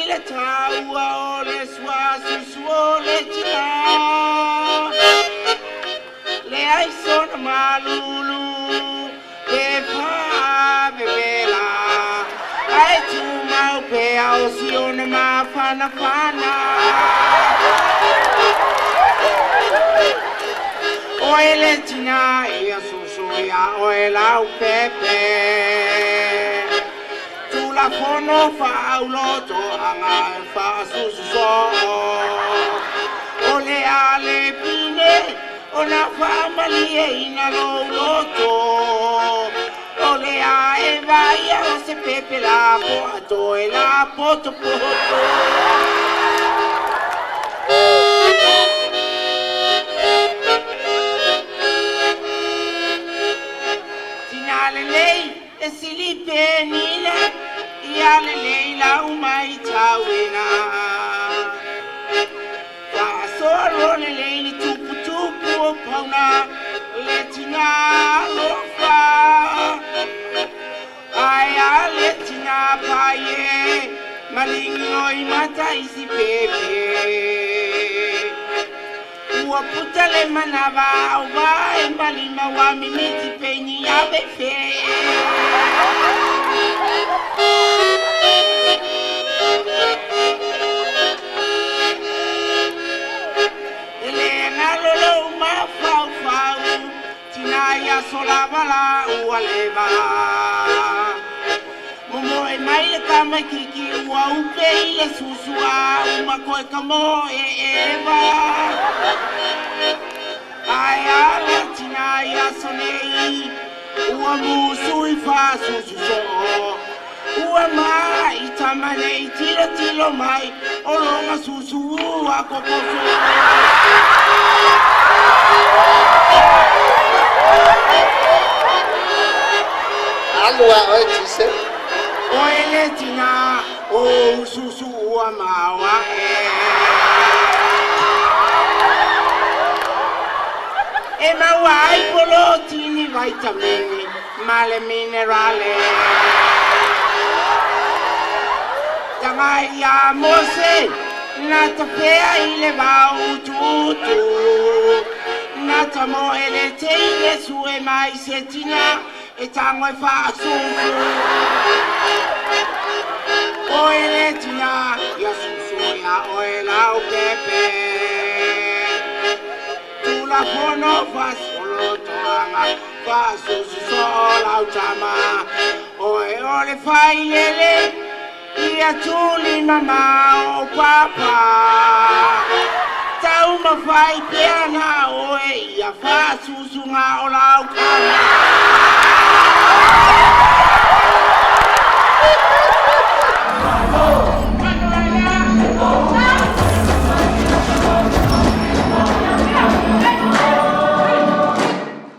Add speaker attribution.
Speaker 1: le taua o le suasusu o le tina. Le ai sona malulu, pe pa bebela. Ai tu mau pe au si ona ma fana fana. Oe le tina ia susu ia oe lau pepe. Tu la fono fa auloto anga fa susu so. Ole ale pine ona fa malie ina lo loto. Ole a e vai a se pepe la poto e la poto poto. Tinale lei e si li penile, iale lei la umai tawina. Fa solo le lei li tupu tupu o pauna, le tina lo fa. Ai ale tina paie, maligno I mata isi pepe. Ua puta le manava au va e malima wa mimiti peini a befe. Ele ngalolo ma fau fau, tinaya solavala ua leva. Momo e mai le kama kiki ua upe I le susua uma koe kamo e eva. Ai ala tina ia sonei, ua musu I fa susu so. Ua mai tamane I tilo tilo mai, o longa susu ua kokoso.
Speaker 2: Alua oi tise.
Speaker 1: Oe le tina o susu ua maua e maua ai polotini vitamini male minerale. Tangai a mose nata pea I le vau tutu. Nata mo e le teile sue mai se tina e tango e fa susu. Oe le tina ia susu ia oe lau pepe. Tu la fono fa solo toanga fa susu so lau tama. Oe ole fai lele ia tuli mama o papa. Tau ma fai peana oe ia fa susu nga o lau kama.